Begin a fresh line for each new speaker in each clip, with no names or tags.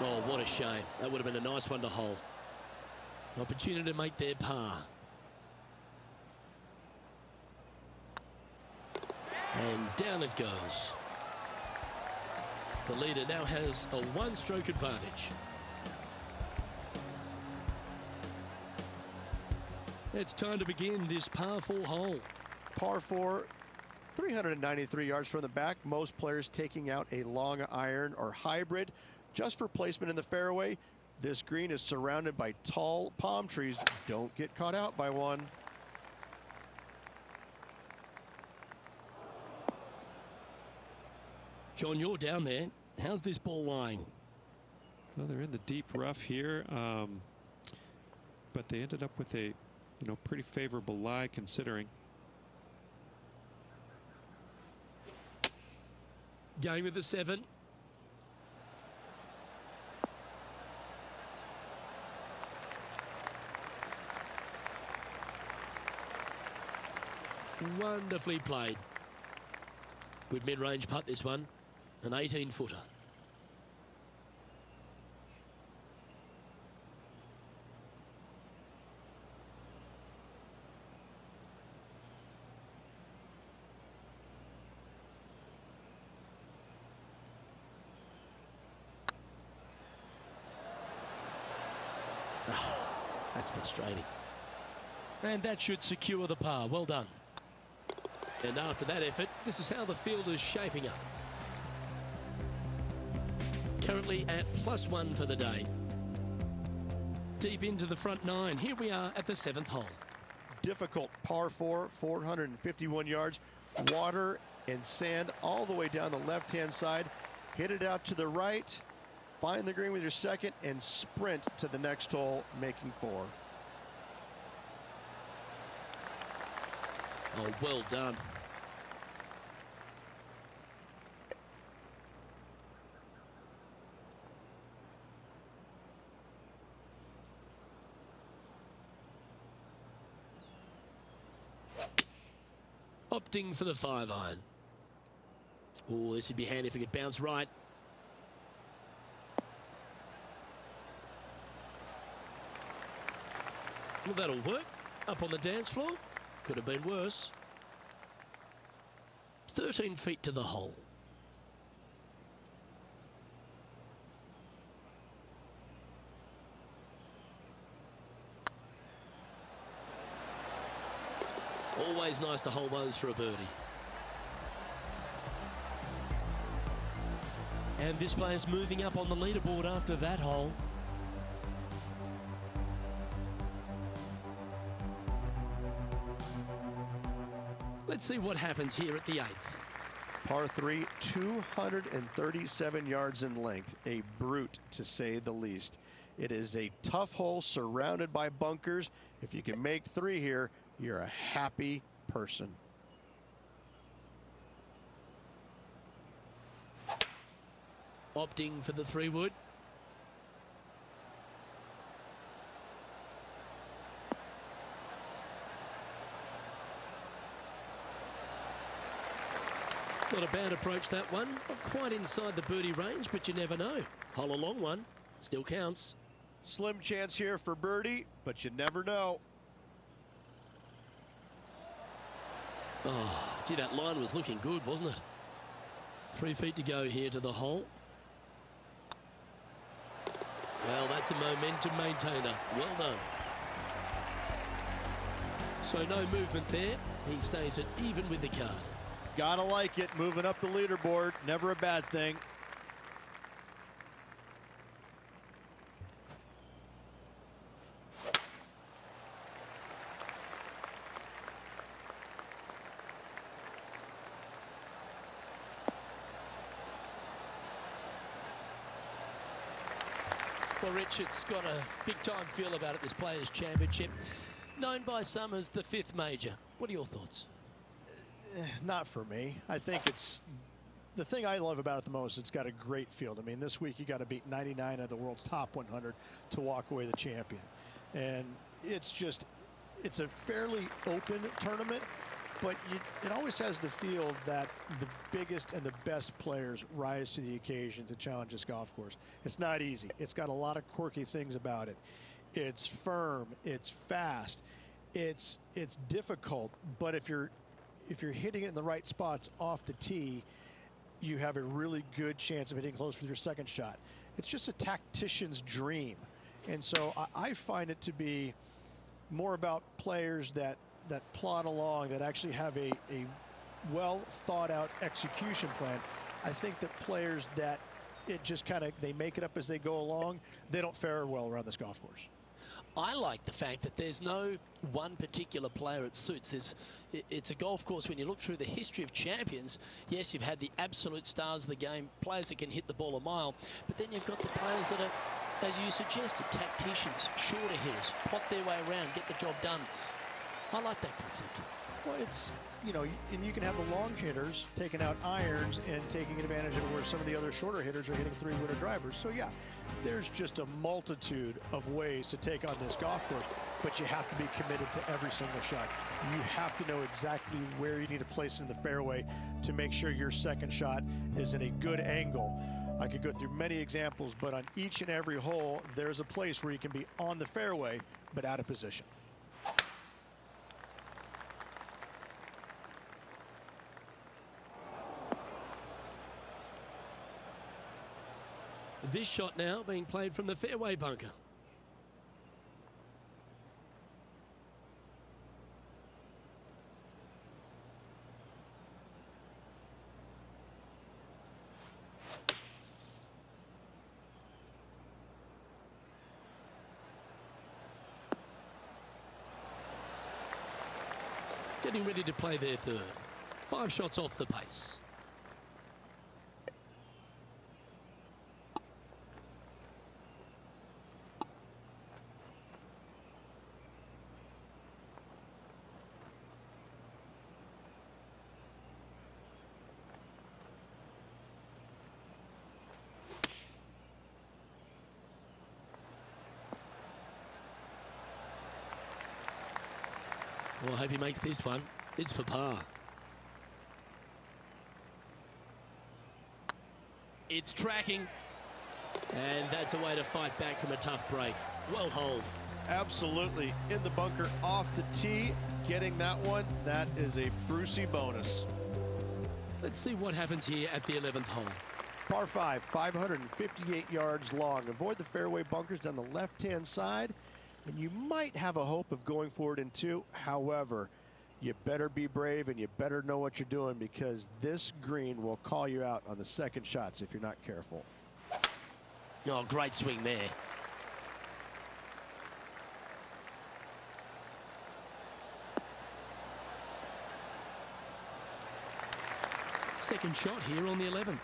Oh, what a shame. That would have been a nice one to hole. An opportunity to make their par. And down it goes. The leader now has a one-stroke advantage. It's time to begin this par 4 hole.
Par 4, 393 yards from the back. Most players taking out a long iron or hybrid just for placement in the fairway. This green is surrounded by tall palm trees. Don't get caught out by one.
John, you're down there. How's this ball lying?
Well, they're in the deep rough here, but they ended up with a pretty favorable lie considering.
Going with the 7. Wonderfully played. Good mid-range putt, this one. An 18-footer. That's frustrating. And that should secure the par. Well done. And after that effort, this is how the field is shaping up. Currently at +1 for the day. Deep into the front 9. Here we are at the 7th hole.
Difficult par 4, 451 yards. Water and sand all the way down the left-hand side. Hit it out to the right. Find the green with your second and sprint to the next hole, making 4.
Oh, well done. Opting for the 5-iron. Oh, this would be handy if it could bounce right. Well, that'll work. Up on the dance floor. Could have been worse. 13 feet to the hole. Always nice to hold those for a birdie. And this player's moving up on the leaderboard after that hole. Let's see what happens here at the 8th.
Par 3, 237 yards in length. A brute, to say the least. It is a tough hole surrounded by bunkers. If you can make 3 here, you're a happy person.
Opting for the 3-wood. Not a bad approach, that one. Not quite inside the birdie range, but you never know. Hole a long one. Still counts.
Slim chance here for birdie, but you never know.
Oh, gee, that line was looking good, wasn't it? 3 feet to go here to the hole. Well, that's a momentum maintainer. Well done. So no movement there. He stays at even with the card.
Gotta like it, moving up the leaderboard, never a bad thing.
Well, Richard's got a big-time feel about it, this Players' Championship. Known by some as the 5th major. What are your thoughts?
Not for me. I think it's the thing I love about it the most. It's got a great field. I mean, this week you got to beat 99 of the world's top 100 to walk away the champion. And it's a fairly open tournament. But it always has the feel that the biggest and the best players rise to the occasion to challenge this golf course. It's not easy. It's got a lot of quirky things about it. It's firm. It's fast. It's difficult. But if you're hitting it in the right spots off the tee, you have a really good chance of hitting close with your second shot. It's just a tactician's dream. And so I find it to be more about players that plod along, that actually have a well thought out execution plan. I think that players that it just kind of, they make it up as they go along, they don't fare well around this golf course.
I like the fact that there's no one particular player it suits. It's a golf course, when you look through the history of champions, yes, you've had the absolute stars of the game, players that can hit the ball a mile, but then you've got the players that are, as you suggested, tacticians, shorter hitters, plot their way around, get the job done. I like that concept.
Well, it's, you know, and you can have the long hitters taking out irons and taking advantage of where some of the other shorter hitters are hitting three-wooter drivers. So yeah, there's just a multitude of ways to take on this golf course, but you have to be committed to every single shot. You have to know exactly where you need to place it in the fairway to make sure your second shot is in a good angle. I could go through many examples, but on each and every hole, there's a place where you can be on the fairway, but out of position.
This shot now being played from the fairway bunker. Getting ready to play their third. 5 shots off the pace. Well, I hope he makes this one. It's for par. It's tracking. And that's a way to fight back from a tough break. Well holed.
Absolutely. In the bunker off the tee, getting that one, that is a Brucey bonus.
Let's see what happens here at the 11th hole.
Par 5, 558 yards long. Avoid the fairway bunkers down the left-hand side, and you might have a hope of going forward in 2. However, you better be brave and you better know what you're doing, because this green will call you out on the second shots if you're not careful.
Oh, great swing there. Second shot here on the 11th.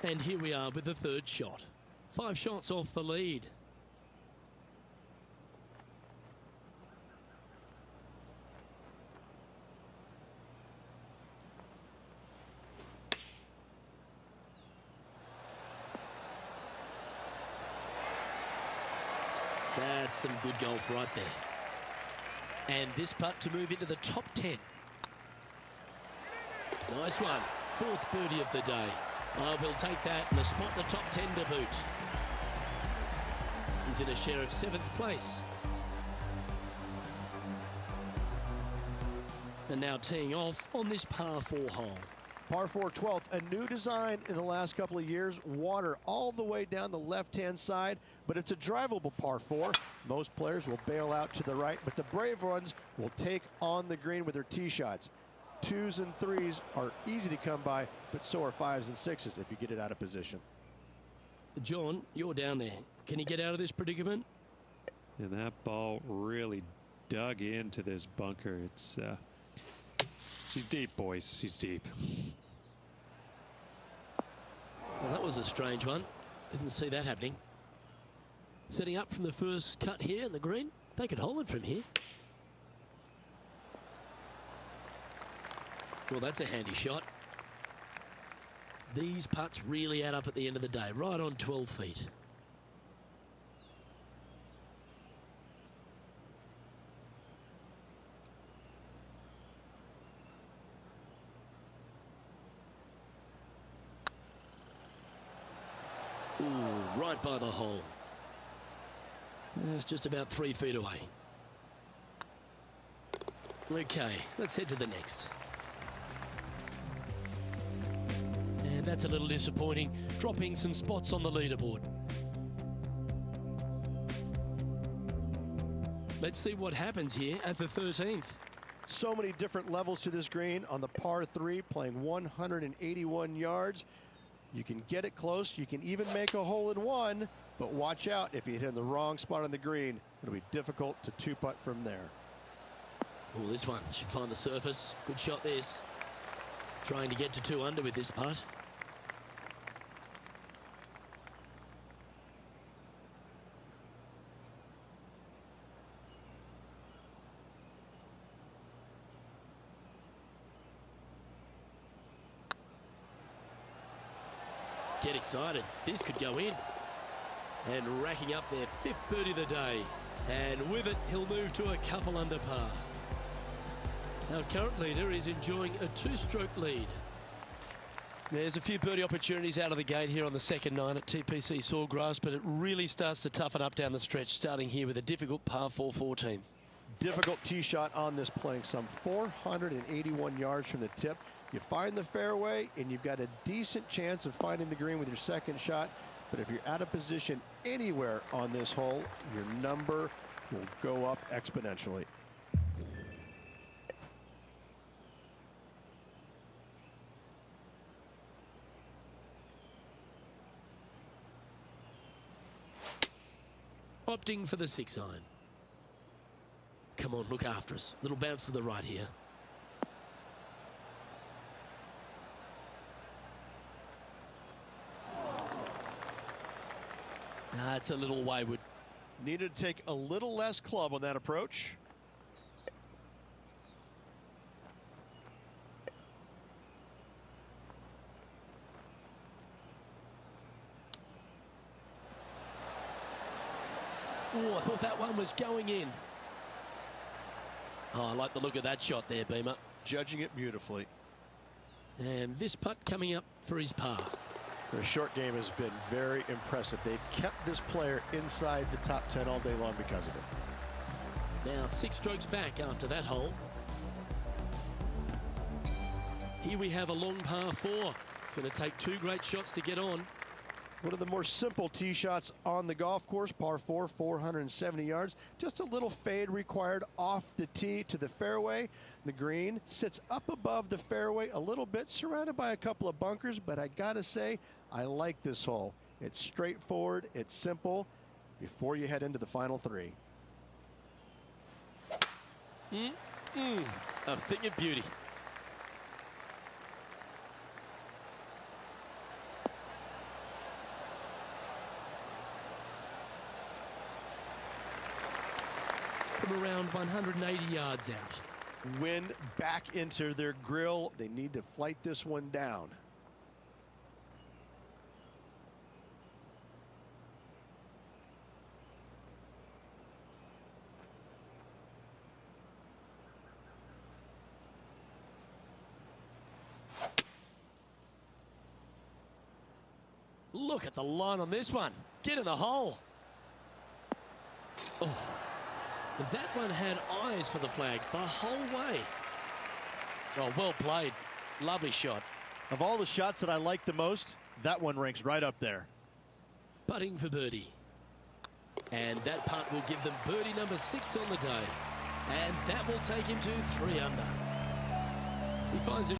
And here we are with the third shot. 5 shots off the lead. That's some good golf right there. And this putt to move into the top 10. Nice one. 4th birdie of the day. Oh, we'll take that, and a spot in the top 10 to boot. He's in a share of 7th place. And now teeing off on this par 4 hole.
Par 4 12th, a new design in the last couple of years. Water all the way down the left-hand side, but it's a drivable par 4. Most players will bail out to the right, but the brave ones will take on the green with their tee shots. 2s and 3s are easy to come by, but so are 5s and 6s if you get it out of position.
John, you're down there. Can you get out of this predicament?
And that ball really dug into this bunker. It's She's deep, boys. She's deep.
Well, that was a strange one. Didn't see that happening. Setting up from the first cut here in the green. They could hold it from here. Well, that's a handy shot. These putts really add up at the end of the day. Right on 12 feet. Ooh, right by the hole. It's just about 3 feet away. Okay, let's head to the next. And that's a little disappointing, dropping some spots on the leaderboard. Let's see what happens here at the 13th.
So many different levels to this green on the par 3, playing 181 yards. You can get it close. You can even make a hole in one, but watch out if you hit in the wrong spot on the green. It'll be difficult to two-putt from there.
Oh, this one should find the surface. Good shot, this. Trying to get to 2 under with this putt. Get excited. This could go in. And racking up their 5th birdie of the day. And with it, he'll move to a couple under par. Our current leader is enjoying a 2-stroke lead. There's a few birdie opportunities out of the gate here on the second 9 at TPC Sawgrass, but it really starts to toughen up down the stretch, starting here with a difficult par 4 14th.
Difficult tee shot on this, playing some 481 yards from the tip. You find the fairway, and you've got a decent chance of finding the green with your second shot. But if you're out of position anywhere on this hole, your number will go up exponentially.
Opting for the 6 iron. Come on, look after us. Little bounce to the right here. It's a little wayward.
Needed to take a little less club on that approach.
Oh, I thought that one was going in. Oh, I like the look of that shot there, Beamer.
Judging it beautifully.
And this putt coming up for his par.
Their short game has been very impressive. They've kept this player inside the top 10 all day long because of it.
Now 6 strokes back after that hole. Here we have a long par 4. It's going to take 2 great shots to get on.
One of the more simple tee shots on the golf course, par 4, 470 yards. Just a little fade required off the tee to the fairway. The green sits up above the fairway a little bit, surrounded by a couple of bunkers, but I gotta say, I like this hole. It's straightforward, it's simple, before you head into the final 3.
A thing of beauty. From around 180 yards out.
Wind back into their grill. They need to flight this one down.
Look at the line on this one. Get in the hole. Oh. That one had eyes for the flag the whole way. Oh, well played. Lovely shot.
Of all the shots that I like the most, that one ranks right up there.
Putting for birdie. And that putt will give them birdie number 6 on the day. And that will take him to 3 under. He finds it.